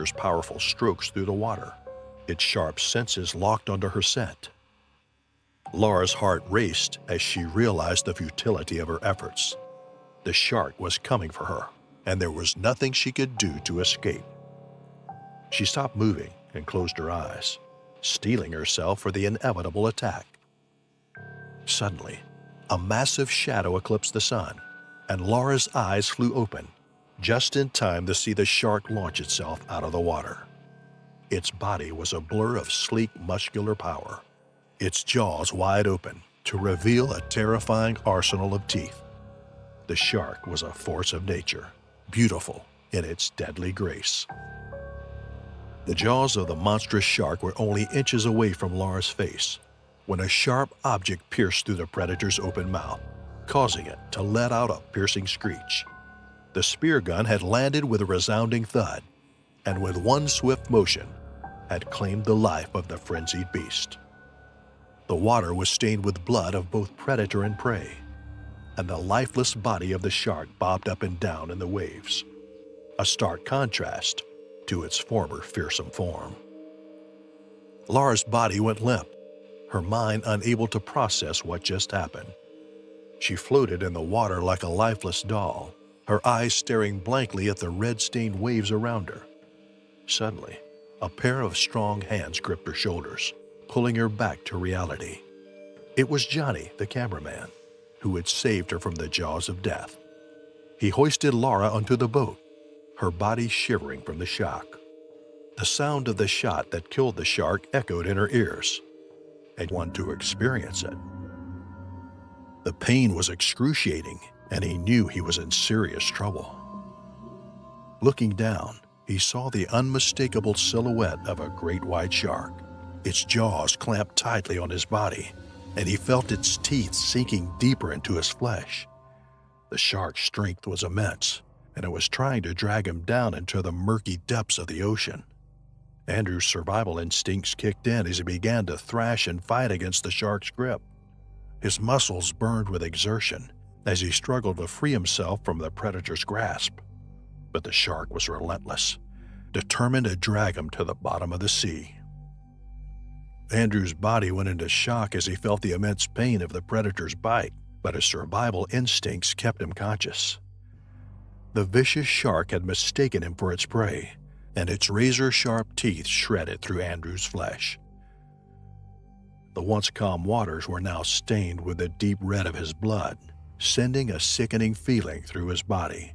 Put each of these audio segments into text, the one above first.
powerful strokes through the water, its sharp senses locked onto her scent. Laura's heart raced as she realized the futility of her efforts. The shark was coming for her, and there was nothing she could do to escape. She stopped moving and closed her eyes, steeling herself for the inevitable attack. Suddenly, a massive shadow eclipsed the sun, and Laura's eyes flew open, just in time to see the shark launch itself out of the water. Its body was a blur of sleek, muscular power, its jaws wide open to reveal a terrifying arsenal of teeth. The shark was a force of nature, beautiful in its deadly grace. The jaws of the monstrous shark were only inches away from Laura's face when a sharp object pierced through the predator's open mouth, causing it to let out a piercing screech. The spear gun had landed with a resounding thud, and with one swift motion, had claimed the life of the frenzied beast. The water was stained with blood of both predator and prey, and the lifeless body of the shark bobbed up and down in the waves, a stark contrast to its former fearsome form. Laura's body went limp, her mind unable to process what just happened. She floated in the water like a lifeless doll, her eyes staring blankly at the red-stained waves around her. Suddenly, a pair of strong hands gripped her shoulders, pulling her back to reality. It was Johnny, the cameraman, who had saved her from the jaws of death. He hoisted Laura onto the boat, her body shivering from the shock. The sound of the shot that killed the shark echoed in her ears, and one to experience it. The pain was excruciating, and he knew he was in serious trouble. Looking down, he saw the unmistakable silhouette of a great white shark, its jaws clamped tightly on his body, and he felt its teeth sinking deeper into his flesh. The shark's strength was immense, and it was trying to drag him down into the murky depths of the ocean. Andrew's survival instincts kicked in as he began to thrash and fight against the shark's grip. His muscles burned with exertion as he struggled to free himself from the predator's grasp. But the shark was relentless, determined to drag him to the bottom of the sea. Andrew's body went into shock as he felt the immense pain of the predator's bite, but his survival instincts kept him conscious. The vicious shark had mistaken him for its prey, and its razor-sharp teeth shredded through Andrew's flesh. The once calm waters were now stained with the deep red of his blood, sending a sickening feeling through his body.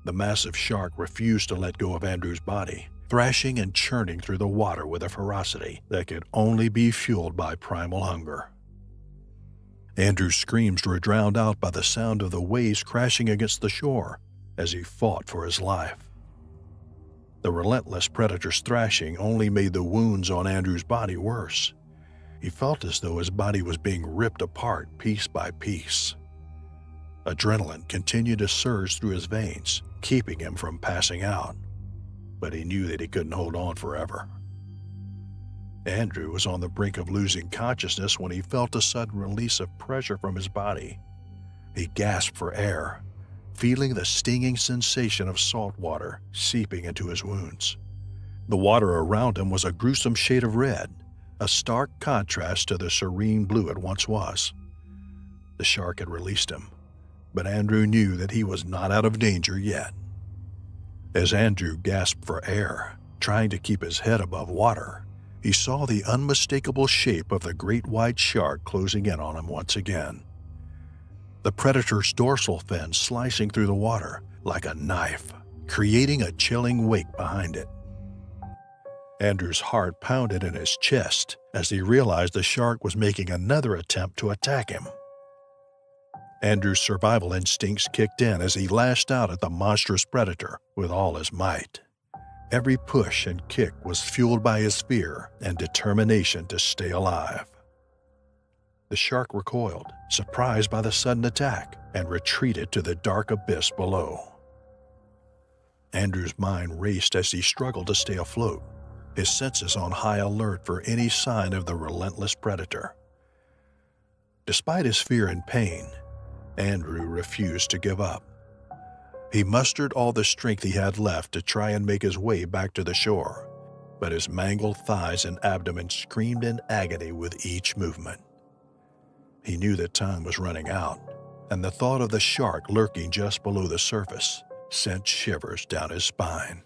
The massive shark refused to let go of Andrew's body, thrashing and churning through the water with a ferocity that could only be fueled by primal hunger. Andrew's screams were drowned out by the sound of the waves crashing against the shore as he fought for his life. The relentless predator's thrashing only made the wounds on Andrew's body worse. He felt as though his body was being ripped apart piece by piece. Adrenaline continued to surge through his veins, keeping him from passing out, but he knew that he couldn't hold on forever. Andrew was on the brink of losing consciousness when he felt a sudden release of pressure from his body. He gasped for air, feeling the stinging sensation of salt water seeping into his wounds. The water around him was a gruesome shade of red, a stark contrast to the serene blue it once was. The shark had released him, but Andrew knew that he was not out of danger yet. As Andrew gasped for air, trying to keep his head above water, he saw the unmistakable shape of the great white shark closing in on him once again. The predator's dorsal fin slicing through the water like a knife, creating a chilling wake behind it. Andrew's heart pounded in his chest as he realized the shark was making another attempt to attack him. Andrew's survival instincts kicked in as he lashed out at the monstrous predator with all his might. Every push and kick was fueled by his fear and determination to stay alive. The shark recoiled, surprised by the sudden attack, and retreated to the dark abyss below. Andrew's mind raced as he struggled to stay afloat, his senses on high alert for any sign of the relentless predator. Despite his fear and pain, Andrew refused to give up. He mustered all the strength he had left to try and make his way back to the shore, but his mangled thighs and abdomen screamed in agony with each movement. He knew that time was running out, and the thought of the shark lurking just below the surface sent shivers down his spine.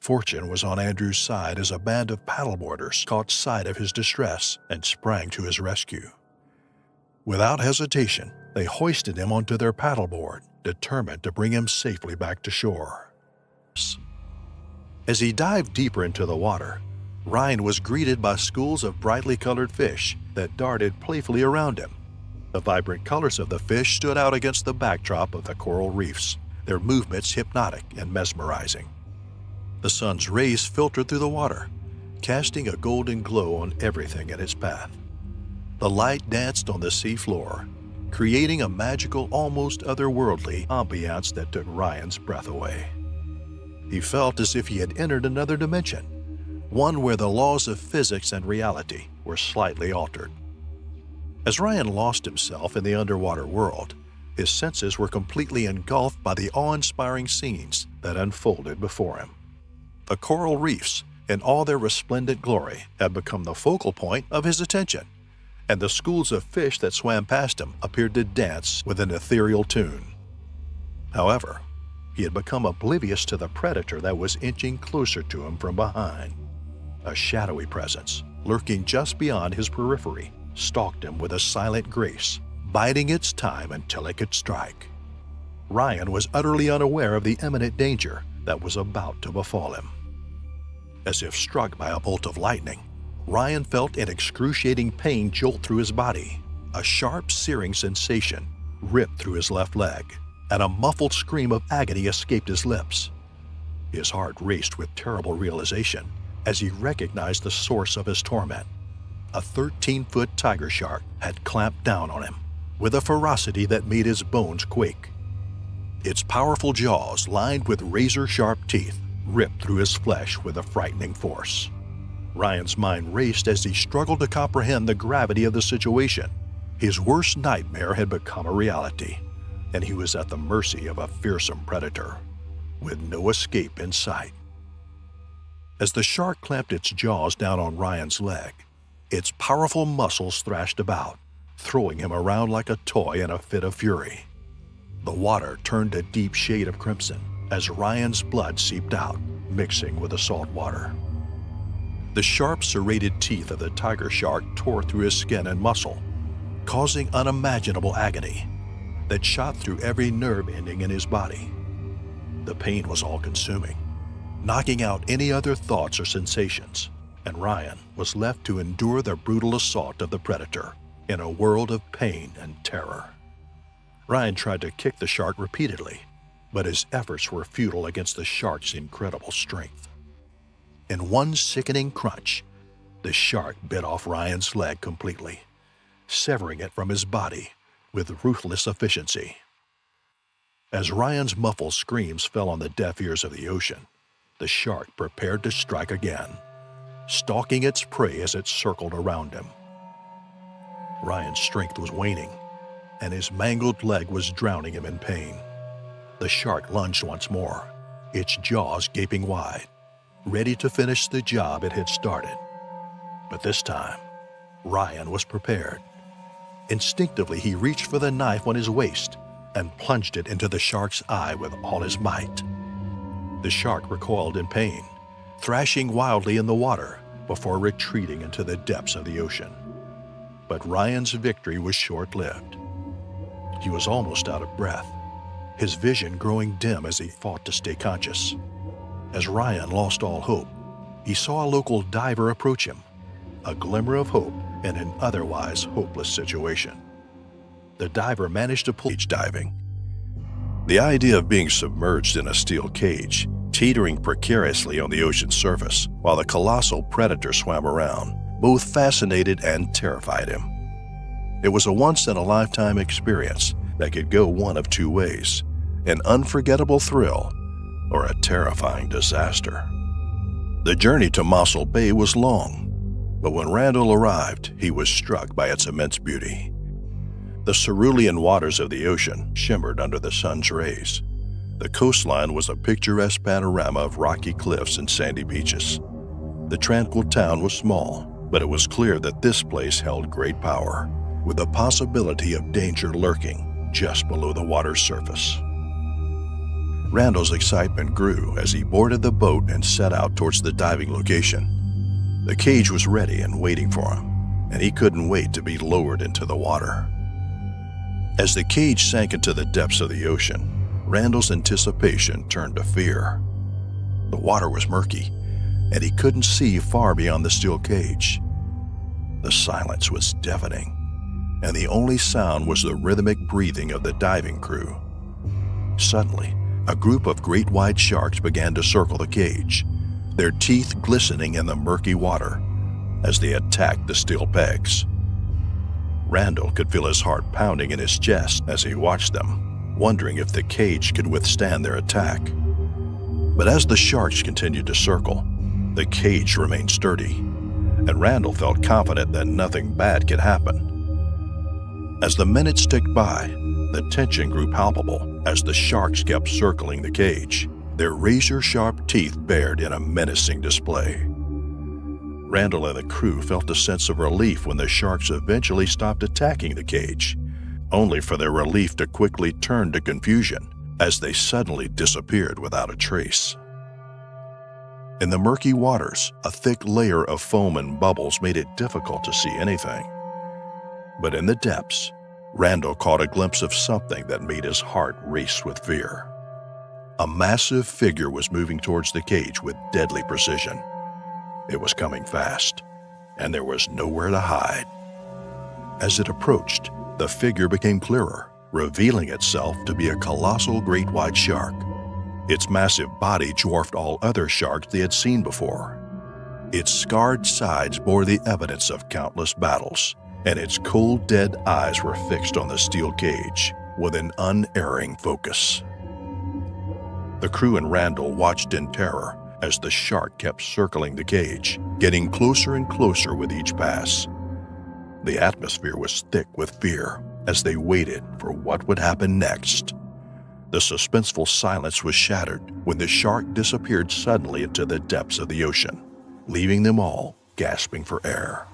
Fortune was on Andrew's side as a band of paddleboarders caught sight of his distress and sprang to his rescue. Without hesitation, they hoisted him onto their paddleboard, determined to bring him safely back to shore. As he dived deeper into the water, Ryan was greeted by schools of brightly colored fish that darted playfully around him. The vibrant colors of the fish stood out against the backdrop of the coral reefs, their movements hypnotic and mesmerizing. The sun's rays filtered through the water, casting a golden glow on everything in its path. The light danced on the seafloor, creating a magical, almost otherworldly ambiance that took Ryan's breath away. He felt as if he had entered another dimension, one where the laws of physics and reality were slightly altered. As Ryan lost himself in the underwater world, his senses were completely engulfed by the awe-inspiring scenes that unfolded before him. The coral reefs, in all their resplendent glory, had become the focal point of his attention, and the schools of fish that swam past him appeared to dance with an ethereal tune. However, he had become oblivious to the predator that was inching closer to him from behind. A shadowy presence, lurking just beyond his periphery, stalked him with a silent grace, biding its time until it could strike. Ryan was utterly unaware of the imminent danger that was about to befall him. As if struck by a bolt of lightning, Ryan felt an excruciating pain jolt through his body. A sharp, searing sensation ripped through his left leg, and a muffled scream of agony escaped his lips. His heart raced with terrible realization as he recognized the source of his torment. A 13-foot tiger shark had clamped down on him with a ferocity that made his bones quake. Its powerful jaws, lined with razor-sharp teeth, ripped through his flesh with a frightening force. Ryan's mind raced as he struggled to comprehend the gravity of the situation. His worst nightmare had become a reality, and he was at the mercy of a fearsome predator, with no escape in sight. As the shark clamped its jaws down on Ryan's leg, its powerful muscles thrashed about, throwing him around like a toy in a fit of fury. The water turned a deep shade of crimson as Ryan's blood seeped out, mixing with the salt water. The sharp, serrated teeth of the tiger shark tore through his skin and muscle, causing unimaginable agony that shot through every nerve ending in his body. The pain was all-consuming, knocking out any other thoughts or sensations, and Ryan was left to endure the brutal assault of the predator in a world of pain and terror. Ryan tried to kick the shark repeatedly, but his efforts were futile against the shark's incredible strength. In one sickening crunch, the shark bit off Ryan's leg completely, severing it from his body with ruthless efficiency. As Ryan's muffled screams fell on the deaf ears of the ocean, the shark prepared to strike again, stalking its prey as it circled around him. Ryan's strength was waning, and his mangled leg was drowning him in pain. The shark lunged once more, its jaws gaping wide, ready to finish the job it had started. But this time, Ryan was prepared. Instinctively, he reached for the knife on his waist and plunged it into the shark's eye with all his might. The shark recoiled in pain, thrashing wildly in the water before retreating into the depths of the ocean. But Ryan's victory was short-lived. He was almost out of breath, his vision growing dim as he fought to stay conscious. As Ryan lost all hope, he saw a local diver approach him, a glimmer of hope in an otherwise hopeless situation. The diver managed to pull diving. The idea of being submerged in a steel cage, teetering precariously on the ocean's surface while the colossal predator swam around, both fascinated and terrified him. It was a once-in-a-lifetime experience that could go one of two ways: an unforgettable thrill or a terrifying disaster. The journey to Mossel Bay was long, but when Randall arrived, he was struck by its immense beauty. The cerulean waters of the ocean shimmered under the sun's rays. The coastline was a picturesque panorama of rocky cliffs and sandy beaches. The tranquil town was small, but it was clear that this place held great power, with the possibility of danger lurking just below the water's surface. Randall's excitement grew as he boarded the boat and set out towards the diving location. The cage was ready and waiting for him, and he couldn't wait to be lowered into the water. As the cage sank into the depths of the ocean, Randall's anticipation turned to fear. The water was murky, and he couldn't see far beyond the steel cage. The silence was deafening, and the only sound was the rhythmic breathing of the diving crew. Suddenly, a group of great white sharks began to circle the cage, their teeth glistening in the murky water as they attacked the steel pegs. Randall could feel his heart pounding in his chest as he watched them, wondering if the cage could withstand their attack. But as the sharks continued to circle, the cage remained sturdy, and Randall felt confident that nothing bad could happen. As the minutes ticked by, the tension grew palpable as the sharks kept circling the cage, their razor-sharp teeth bared in a menacing display. Randall and the crew felt a sense of relief when the sharks eventually stopped attacking the cage, only for their relief to quickly turn to confusion as they suddenly disappeared without a trace. In the murky waters, a thick layer of foam and bubbles made it difficult to see anything. But in the depths, Randall caught a glimpse of something that made his heart race with fear. A massive figure was moving towards the cage with deadly precision. It was coming fast, and there was nowhere to hide. As it approached, the figure became clearer, revealing itself to be a colossal great white shark. Its massive body dwarfed all other sharks they had seen before. Its scarred sides bore the evidence of countless battles, and its cold, dead eyes were fixed on the steel cage with an unerring focus. The crew and Randall watched in terror as the shark kept circling the cage, getting closer and closer with each pass. The atmosphere was thick with fear as they waited for what would happen next. The suspenseful silence was shattered when the shark disappeared suddenly into the depths of the ocean, leaving them all gasping for air.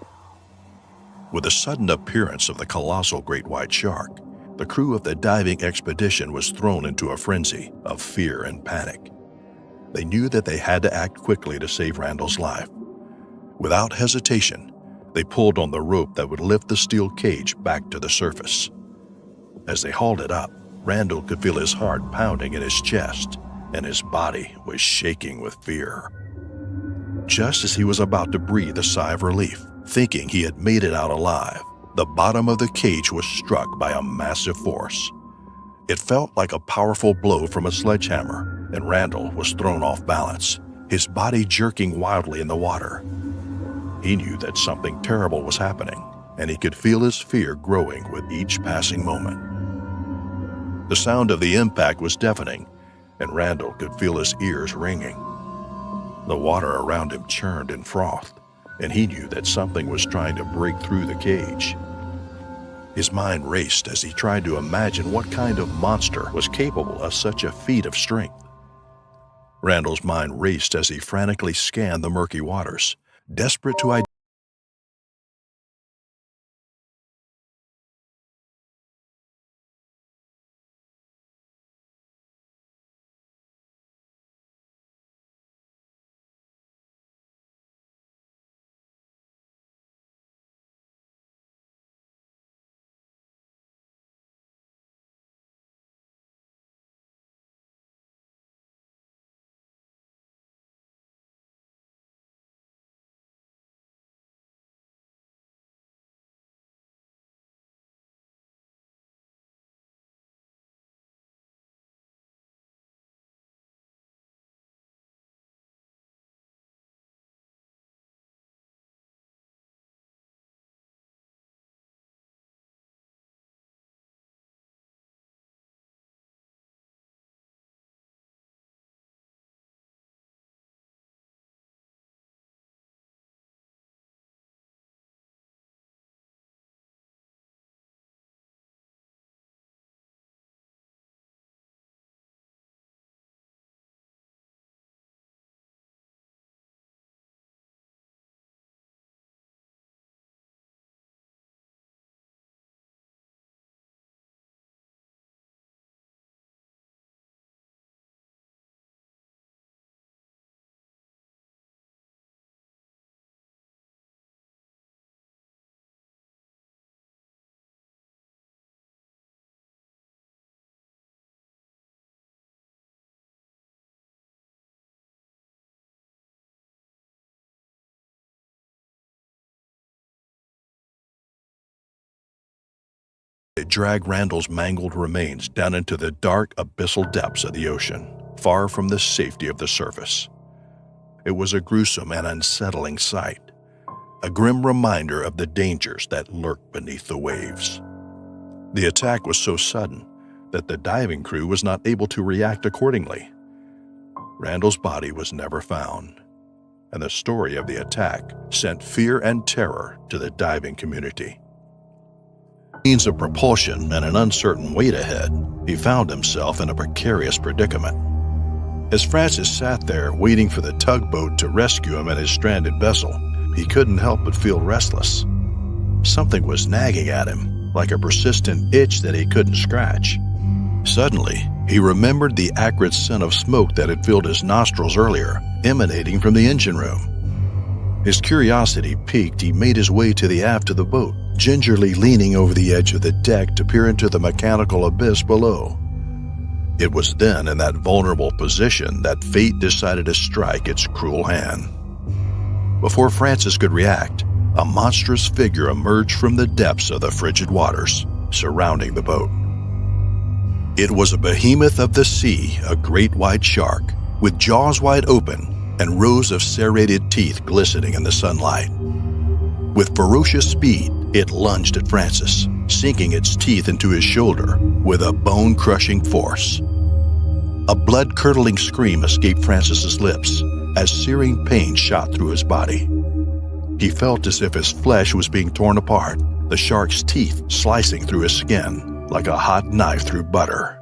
With the sudden appearance of the colossal great white shark, the crew of the diving expedition was thrown into a frenzy of fear and panic. They knew that they had to act quickly to save Randall's life. Without hesitation, they pulled on the rope that would lift the steel cage back to the surface. As they hauled it up, Randall could feel his heart pounding in his chest, and his body was shaking with fear. Just as he was about to breathe a sigh of relief, thinking he had made it out alive, the bottom of the cage was struck by a massive force. It felt like a powerful blow from a sledgehammer, and Randall was thrown off balance, his body jerking wildly in the water. He knew that something terrible was happening, and he could feel his fear growing with each passing moment. The sound of the impact was deafening, and Randall could feel his ears ringing. The water around him churned and frothed, and he knew that something was trying to break through the cage. His mind raced as he tried to imagine what kind of monster was capable of such a feat of strength. Randall's mind raced as he frantically scanned the murky waters, desperate to identify drag Randall's mangled remains down into the dark, abyssal depths of the ocean, far from the safety of the surface. It was a gruesome and unsettling sight, a grim reminder of the dangers that lurk beneath the waves. The attack was so sudden that the diving crew was not able to react accordingly. Randall's body was never found, and the story of the attack sent fear and terror to the diving community. Means of propulsion and an uncertain wait ahead, he found himself in a precarious predicament. As Francis sat there waiting for the tugboat to rescue him and his stranded vessel, he couldn't help but feel restless. Something was nagging at him, like a persistent itch that he couldn't scratch. Suddenly, he remembered the acrid scent of smoke that had filled his nostrils earlier, emanating from the engine room. His curiosity piqued, he made his way to the aft of the boat, gingerly leaning over the edge of the deck to peer into the mechanical abyss below. It was then, in that vulnerable position, that fate decided to strike its cruel hand. Before Francis could react, a monstrous figure emerged from the depths of the frigid waters surrounding the boat. It was a behemoth of the sea, a great white shark, with jaws wide open and rows of serrated teeth glistening in the sunlight. With ferocious speed, it lunged at Francis, sinking its teeth into his shoulder with a bone-crushing force. A blood-curdling scream escaped Francis's lips as searing pain shot through his body. He felt as if his flesh was being torn apart, the shark's teeth slicing through his skin like a hot knife through butter.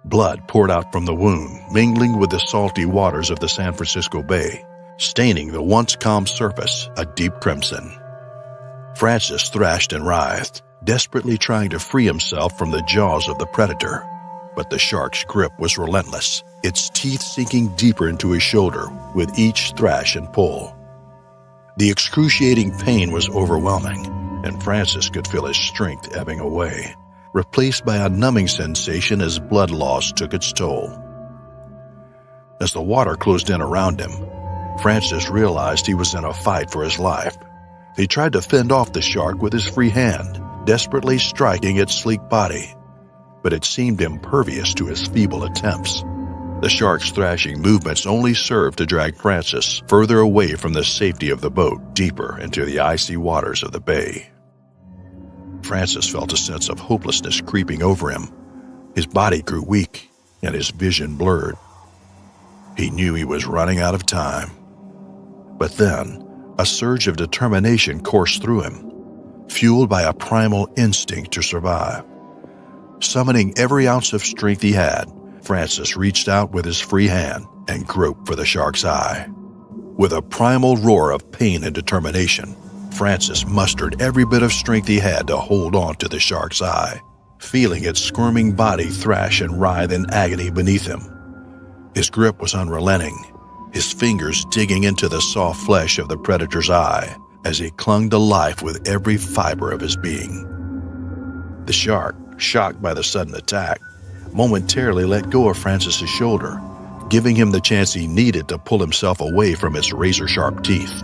Blood poured out from the wound, mingling with the salty waters of the San Francisco Bay, staining the once calm surface a deep crimson. Francis thrashed and writhed, desperately trying to free himself from the jaws of the predator. But the shark's grip was relentless, its teeth sinking deeper into his shoulder with each thrash and pull. The excruciating pain was overwhelming, and Francis could feel his strength ebbing away, replaced by a numbing sensation as blood loss took its toll. As the water closed in around him, Francis realized he was in a fight for his life. He tried to fend off the shark with his free hand, desperately striking its sleek body, but it seemed impervious to his feeble attempts. The shark's thrashing movements only served to drag Francis further away from the safety of the boat, deeper into the icy waters of the bay. Francis felt a sense of hopelessness creeping over him. His body grew weak, and his vision blurred. He knew he was running out of time. But then, a surge of determination coursed through him, fueled by a primal instinct to survive. Summoning every ounce of strength he had, Francis reached out with his free hand and groped for the shark's eye. With a primal roar of pain and determination, Francis mustered every bit of strength he had to hold on to the shark's eye, feeling its squirming body thrash and writhe in agony beneath him. His grip was unrelenting, his fingers digging into the soft flesh of the predator's eye as he clung to life with every fiber of his being. The shark, shocked by the sudden attack, momentarily let go of Francis's shoulder, giving him the chance he needed to pull himself away from its razor-sharp teeth.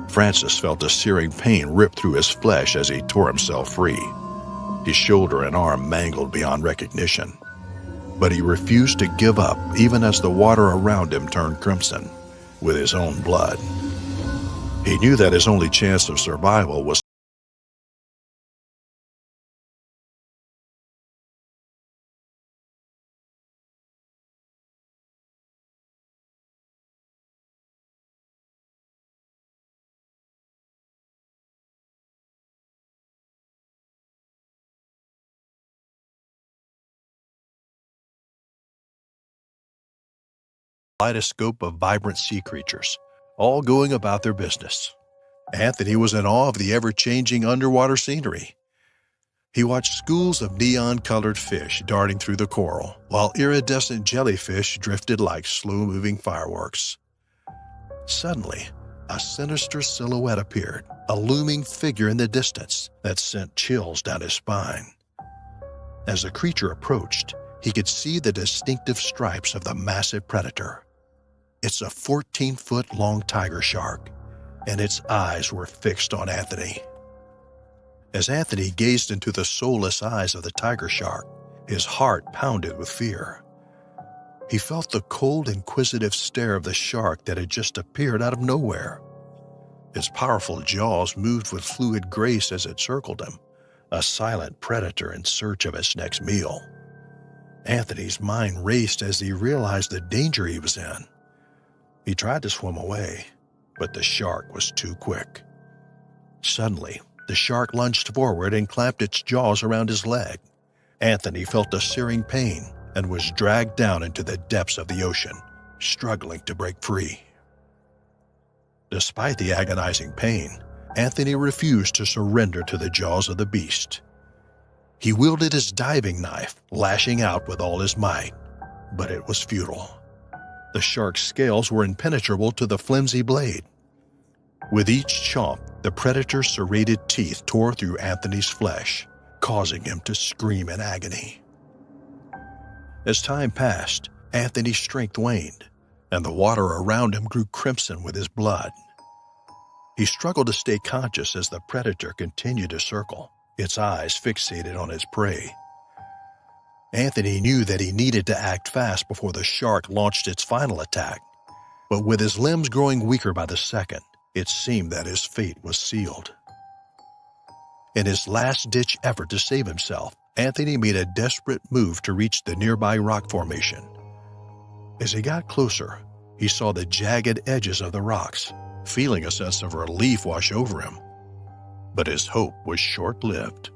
Francis felt a searing pain rip through his flesh as he tore himself free, his shoulder and arm mangled beyond recognition. But he refused to give up even as the water around him turned crimson with his own blood. He knew that his only chance of survival was a kaleidoscope of vibrant sea creatures, all going about their business. Anthony was in awe of the ever-changing underwater scenery. He watched schools of neon-colored fish darting through the coral, while iridescent jellyfish drifted like slow-moving fireworks. Suddenly, a sinister silhouette appeared, a looming figure in the distance that sent chills down his spine. As the creature approached, he could see the distinctive stripes of the massive predator. It's a 14-foot-long tiger shark, and its eyes were fixed on Anthony. As Anthony gazed into the soulless eyes of the tiger shark, his heart pounded with fear. He felt the cold, inquisitive stare of the shark that had just appeared out of nowhere. Its powerful jaws moved with fluid grace as it circled him, a silent predator in search of its next meal. Anthony's mind raced as he realized the danger he was in. He tried to swim away, but the shark was too quick. Suddenly, the shark lunged forward and clamped its jaws around his leg. Anthony felt a searing pain and was dragged down into the depths of the ocean, struggling to break free. Despite the agonizing pain, Anthony refused to surrender to the jaws of the beast. He wielded his diving knife, lashing out with all his might, but it was futile. The shark's scales were impenetrable to the flimsy blade. With each chomp, the predator's serrated teeth tore through Anthony's flesh, causing him to scream in agony. As time passed, Anthony's strength waned, and the water around him grew crimson with his blood. He struggled to stay conscious as the predator continued to circle, its eyes fixated on its prey. Anthony knew that he needed to act fast before the shark launched its final attack, but with his limbs growing weaker by the second, it seemed that his fate was sealed. In his last-ditch effort to save himself, Anthony made a desperate move to reach the nearby rock formation. As he got closer, he saw the jagged edges of the rocks, feeling a sense of relief wash over him. But his hope was short-lived.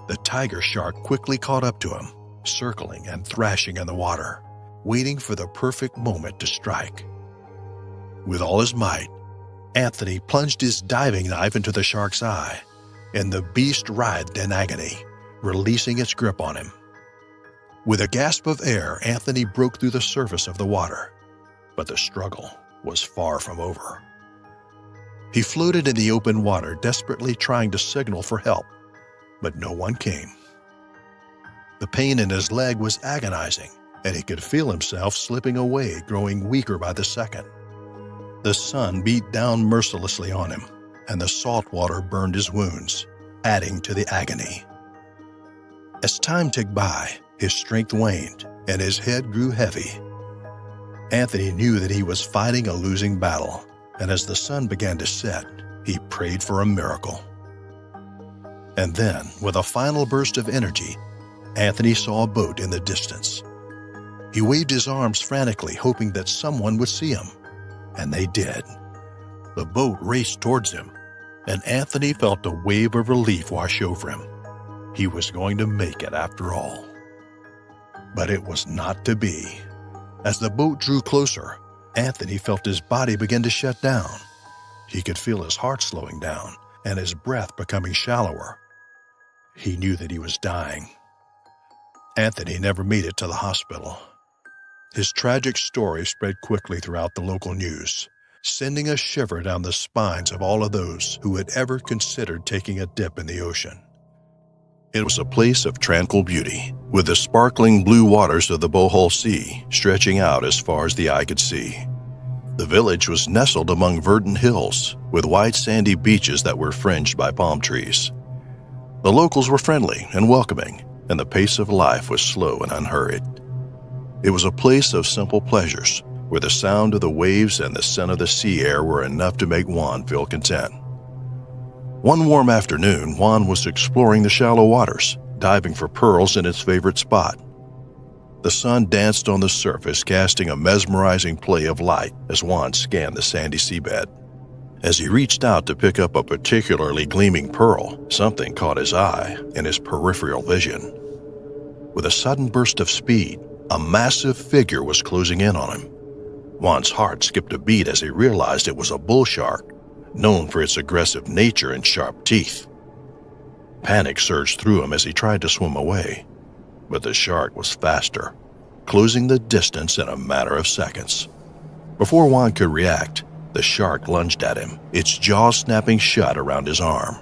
The tiger shark quickly caught up to him, circling and thrashing in the water, waiting for the perfect moment to strike. With all his might, Anthony plunged his diving knife into the shark's eye, and the beast writhed in agony, releasing its grip on him. With a gasp of air, Anthony broke through the surface of the water, but the struggle was far from over. He floated in the open water, desperately trying to signal for help, but no one came. The pain in his leg was agonizing, and he could feel himself slipping away, growing weaker by the second. The sun beat down mercilessly on him, and the salt water burned his wounds, adding to the agony. As time ticked by, his strength waned, and his head grew heavy. Anthony knew that he was fighting a losing battle, and as the sun began to set, he prayed for a miracle. And then, with a final burst of energy, Anthony saw a boat in the distance. He waved his arms frantically, hoping that someone would see him, and they did. The boat raced towards him, and Anthony felt a wave of relief wash over him. He was going to make it after all. But it was not to be. As the boat drew closer, Anthony felt his body begin to shut down. He could feel his heart slowing down and his breath becoming shallower. He knew that he was dying. Anthony never made it to the hospital. His tragic story spread quickly throughout the local news, sending a shiver down the spines of all of those who had ever considered taking a dip in the ocean. It was a place of tranquil beauty, with the sparkling blue waters of the Bohol Sea stretching out as far as the eye could see. The village was nestled among verdant hills, with wide sandy beaches that were fringed by palm trees. The locals were friendly and welcoming, and the pace of life was slow and unhurried. It was a place of simple pleasures, where the sound of the waves and the scent of the sea air were enough to make Juan feel content. One warm afternoon, Juan was exploring the shallow waters, diving for pearls in its favorite spot. The sun danced on the surface, casting a mesmerizing play of light as Juan scanned the sandy seabed. As he reached out to pick up a particularly gleaming pearl, something caught his eye in his peripheral vision. With a sudden burst of speed, a massive figure was closing in on him. Juan's heart skipped a beat as he realized it was a bull shark, known for its aggressive nature and sharp teeth. Panic surged through him as he tried to swim away, but the shark was faster, closing the distance in a matter of seconds. Before Juan could react, the shark lunged at him, its jaws snapping shut around his arm.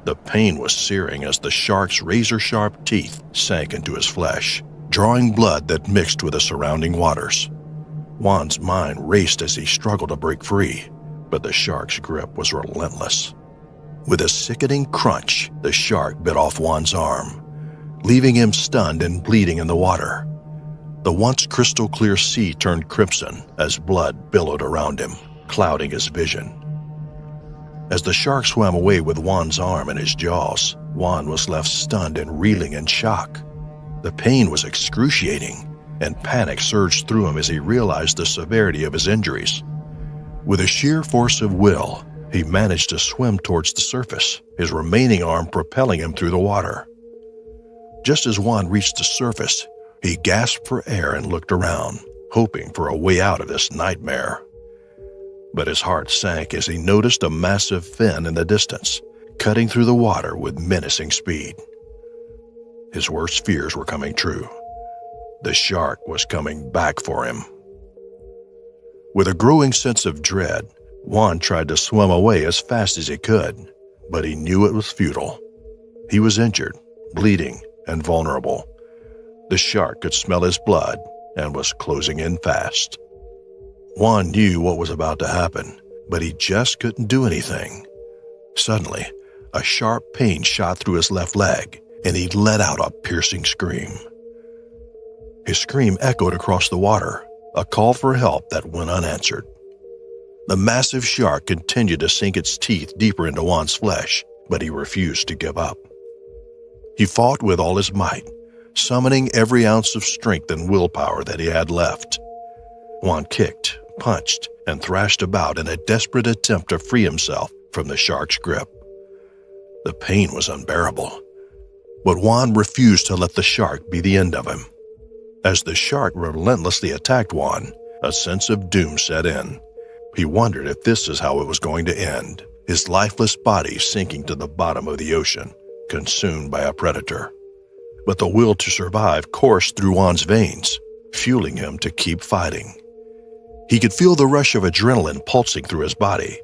The pain was searing as the shark's razor-sharp teeth sank into his flesh, drawing blood that mixed with the surrounding waters. Juan's mind raced as he struggled to break free, but the shark's grip was relentless. With a sickening crunch, the shark bit off Juan's arm, leaving him stunned and bleeding in the water. The once crystal clear sea turned crimson as blood billowed around him, clouding his vision. As the shark swam away with Juan's arm in his jaws, Juan was left stunned and reeling in shock. The pain was excruciating, and panic surged through him as he realized the severity of his injuries. With a sheer force of will, he managed to swim towards the surface, his remaining arm propelling him through the water. Just as Juan reached the surface, he gasped for air and looked around, hoping for a way out of this nightmare. But his heart sank as he noticed a massive fin in the distance, cutting through the water with menacing speed. His worst fears were coming true. The shark was coming back for him. With a growing sense of dread, Juan tried to swim away as fast as he could, but he knew it was futile. He was injured, bleeding, and vulnerable. The shark could smell his blood and was closing in fast. Juan knew what was about to happen, but he just couldn't do anything. Suddenly, a sharp pain shot through his left leg, and he let out a piercing scream. His scream echoed across the water, a call for help that went unanswered. The massive shark continued to sink its teeth deeper into Juan's flesh, but he refused to give up. He fought with all his might, summoning every ounce of strength and willpower that he had left. Juan kicked, punched, and thrashed about in a desperate attempt to free himself from the shark's grip. The pain was unbearable, but Juan refused to let the shark be the end of him. As the shark relentlessly attacked Juan, a sense of doom set in. He wondered if this is how it was going to end, his lifeless body sinking to the bottom of the ocean, consumed by a predator. But the will to survive coursed through Juan's veins, fueling him to keep fighting. He could feel the rush of adrenaline pulsing through his body,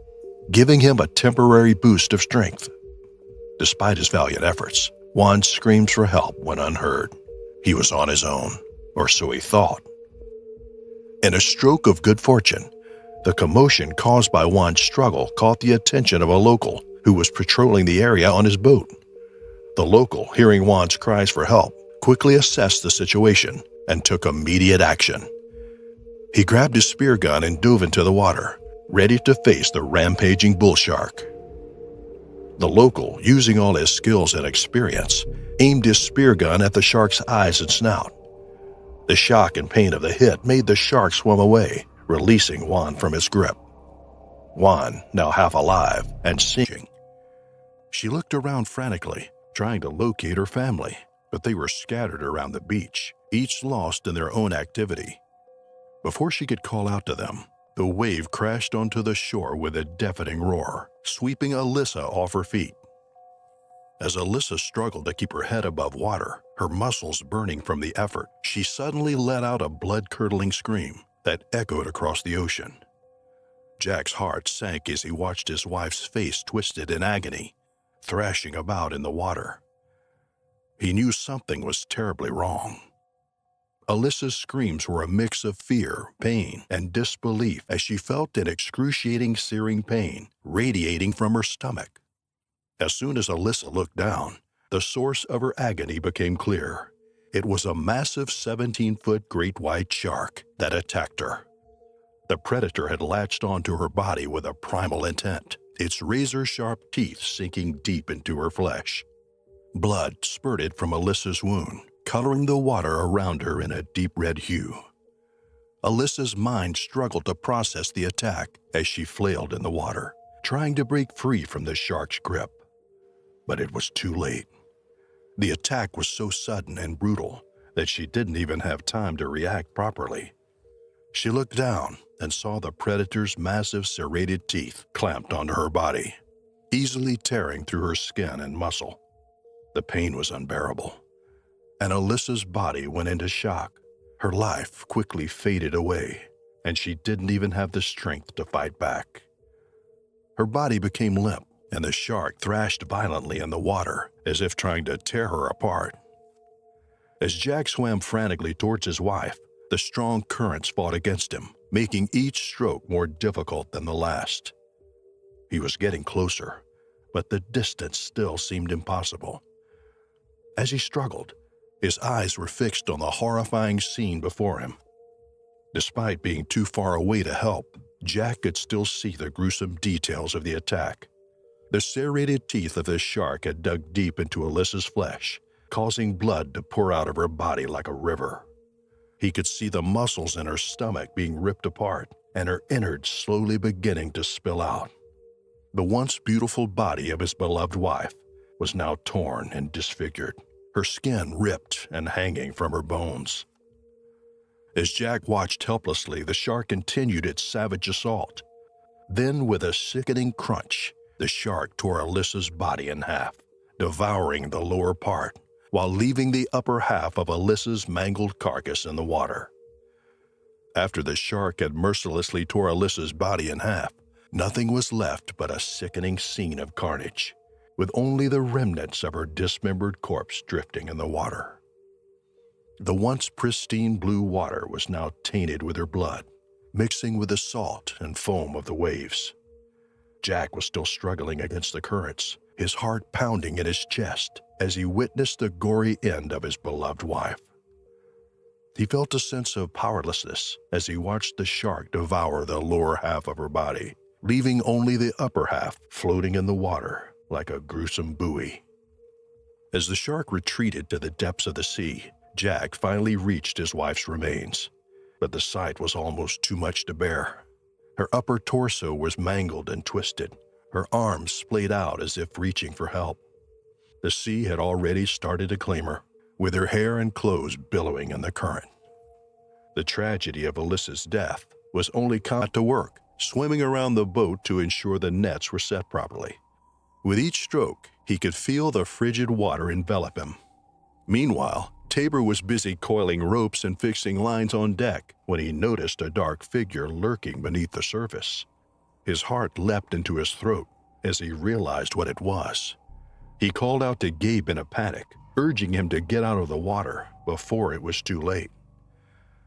giving him a temporary boost of strength. Despite his valiant efforts, Juan's screams for help went unheard. He was on his own, or so he thought. In a stroke of good fortune, the commotion caused by Juan's struggle caught the attention of a local who was patrolling the area on his boat. The local, hearing Juan's cries for help, quickly assessed the situation and took immediate action. He grabbed his spear gun and dove into the water, ready to face the rampaging bull shark. The local, using all his skills and experience, aimed his spear gun at the shark's eyes and snout. The shock and pain of the hit made the shark swim away, releasing Juan from his grip. Juan, now half alive and sinking. She looked around frantically, trying to locate her family, but they were scattered around the beach, each lost in their own activity. Before she could call out to them, the wave crashed onto the shore with a deafening roar, sweeping Alyssa off her feet. As Alyssa struggled to keep her head above water, her muscles burning from the effort, she suddenly let out a blood-curdling scream that echoed across the ocean. Jack's heart sank as he watched his wife's face twisted in agony, thrashing about in the water. He knew something was terribly wrong. Alyssa's screams were a mix of fear, pain, and disbelief as she felt an excruciating searing pain radiating from her stomach. As soon as Alyssa looked down, the source of her agony became clear. It was a massive 17-foot great white shark that attacked her. The predator had latched onto her body with a primal intent, its razor-sharp teeth sinking deep into her flesh. Blood spurted from Alyssa's wound, coloring the water around her in a deep red hue. Alyssa's mind struggled to process the attack as she flailed in the water, trying to break free from the shark's grip. But it was too late. The attack was so sudden and brutal that she didn't even have time to react properly. She looked down and saw the predator's massive serrated teeth clamped onto her body, easily tearing through her skin and muscle. The pain was unbearable, and Alyssa's body went into shock. Her life quickly faded away, and she didn't even have the strength to fight back. Her body became limp, and the shark thrashed violently in the water as if trying to tear her apart. As Jack swam frantically towards his wife, the strong currents fought against him, making each stroke more difficult than the last. He was getting closer, but the distance still seemed impossible. As he struggled, his eyes were fixed on the horrifying scene before him. Despite being too far away to help, Jack could still see the gruesome details of the attack. The serrated teeth of the shark had dug deep into Alyssa's flesh, causing blood to pour out of her body like a river. He could see the muscles in her stomach being ripped apart and her innards slowly beginning to spill out. The once beautiful body of his beloved wife was now torn and disfigured, her skin ripped and hanging from her bones. As Jack watched helplessly, the shark continued its savage assault. Then, with a sickening crunch, the shark tore Alyssa's body in half, devouring the lower part, while leaving the upper half of Alyssa's mangled carcass in the water. After the shark had mercilessly tore Alyssa's body in half, nothing was left but a sickening scene of carnage, with only the remnants of her dismembered corpse drifting in the water. The once pristine blue water was now tainted with her blood, mixing with the salt and foam of the waves. Jack was still struggling against the currents, his heart pounding in his chest as he witnessed the gory end of his beloved wife. He felt a sense of powerlessness as he watched the shark devour the lower half of her body, leaving only the upper half floating in the water like a gruesome buoy. As the shark retreated to the depths of the sea, Jack finally reached his wife's remains, but the sight was almost too much to bear. Her upper torso was mangled and twisted, her arms splayed out as if reaching for help. The sea had already started to claim her, with her hair and clothes billowing in the current. The tragedy of Alyssa's death was only caught to work, swimming around the boat to ensure the nets were set properly. With each stroke, he could feel the frigid water envelop him. Meanwhile, Tabor was busy coiling ropes and fixing lines on deck when he noticed a dark figure lurking beneath the surface. His heart leapt into his throat as he realized what it was. He called out to Gabe in a panic, urging him to get out of the water before it was too late.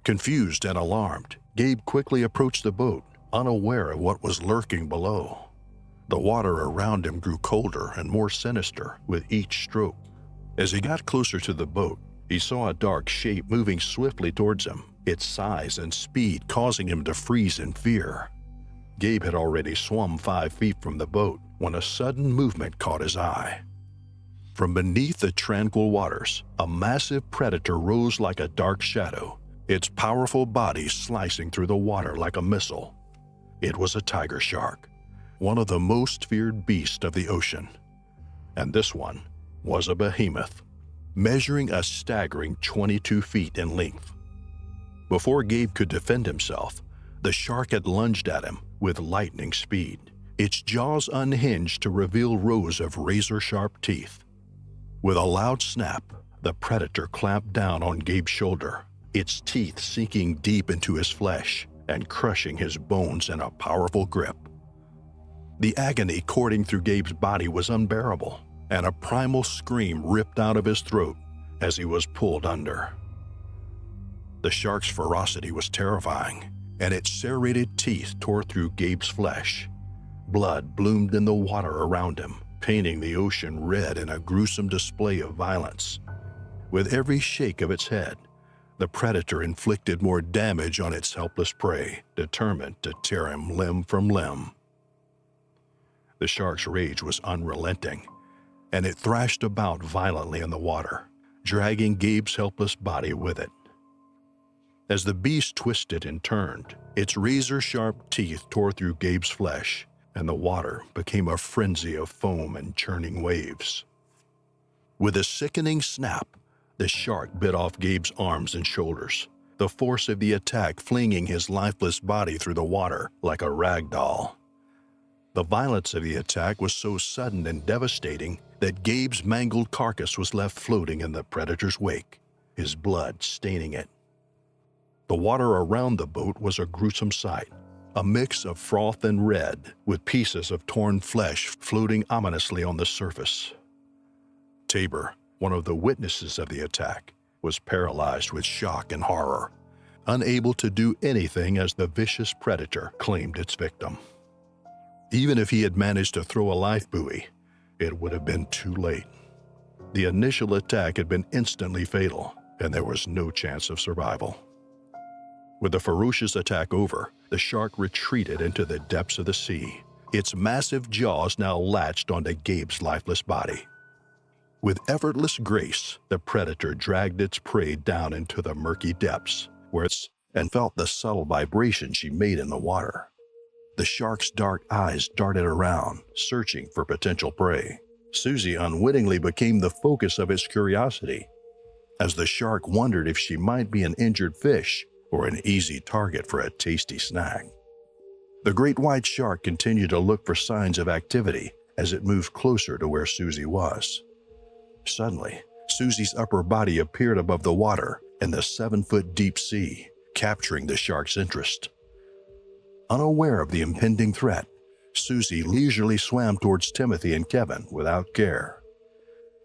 Confused and alarmed, Gabe quickly approached the boat, unaware of what was lurking below. The water around him grew colder and more sinister with each stroke. As he got closer to the boat, he saw a dark shape moving swiftly towards him, its size and speed causing him to freeze in fear. Gabe had already swum 5 feet from the boat when a sudden movement caught his eye. From beneath the tranquil waters, a massive predator rose like a dark shadow, its powerful body slicing through the water like a missile. It was a tiger shark, one of the most feared beasts of the ocean. And this one was a behemoth, measuring a staggering 22 feet in length. Before Gabe could defend himself, the shark had lunged at him with lightning speed, its jaws unhinged to reveal rows of razor-sharp teeth. With a loud snap, the predator clamped down on Gabe's shoulder, its teeth sinking deep into his flesh and crushing his bones in a powerful grip. The agony coursing through Gabe's body was unbearable, and a primal scream ripped out of his throat as he was pulled under. The shark's ferocity was terrifying, and its serrated teeth tore through Gabe's flesh. Blood bloomed in the water around him, painting the ocean red in a gruesome display of violence. With every shake of its head, the predator inflicted more damage on its helpless prey, determined to tear him limb from limb. The shark's rage was unrelenting, and it thrashed about violently in the water, dragging Gabe's helpless body with it. As the beast twisted and turned, its razor-sharp teeth tore through Gabe's flesh, and the water became a frenzy of foam and churning waves. With a sickening snap, the shark bit off Gabe's arms and shoulders, the force of the attack flinging his lifeless body through the water like a rag doll. The violence of the attack was so sudden and devastating that Gabe's mangled carcass was left floating in the predator's wake, his blood staining it. The water around the boat was a gruesome sight, a mix of froth and red, with pieces of torn flesh floating ominously on the surface. Tabor, one of the witnesses of the attack, was paralyzed with shock and horror, unable to do anything as the vicious predator claimed its victim. Even if he had managed to throw a life buoy, It would have been too late. The initial attack had been instantly fatal, and there was no chance of survival. With the ferocious attack over, the shark retreated into the depths of the sea, its massive jaws now latched onto Gabe's lifeless body. With effortless grace, the predator dragged its prey down into the murky depths, and felt the subtle vibration she made in the water. The shark's dark eyes darted around, searching for potential prey. Susie unwittingly became the focus of its curiosity, as the shark wondered if she might be an injured fish or an easy target for a tasty snack. The great white shark continued to look for signs of activity as it moved closer to where Susie was. Suddenly, Susie's upper body appeared above the water in the 7-foot deep sea, capturing the shark's interest. Unaware of the impending threat, Susie leisurely swam towards Timothy and Kevin without care.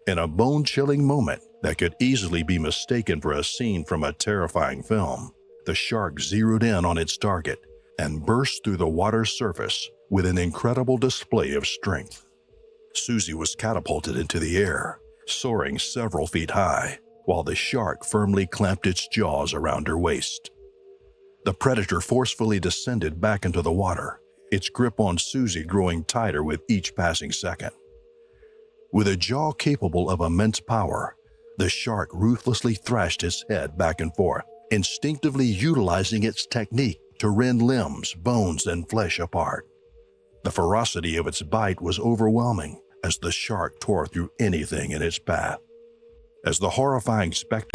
In a bone-chilling moment that could easily be mistaken for a scene from a terrifying film, the shark zeroed in on its target and burst through the water's surface with an incredible display of strength. Susie was catapulted into the air, soaring several feet high, while the shark firmly clamped its jaws around her waist. The predator forcefully descended back into the water, its grip on Susie growing tighter with each passing second. With a jaw capable of immense power, the shark ruthlessly thrashed its head back and forth, instinctively utilizing its technique to rend limbs, bones, and flesh apart. The ferocity of its bite was overwhelming as the shark tore through anything in its path. As the horrifying spectacle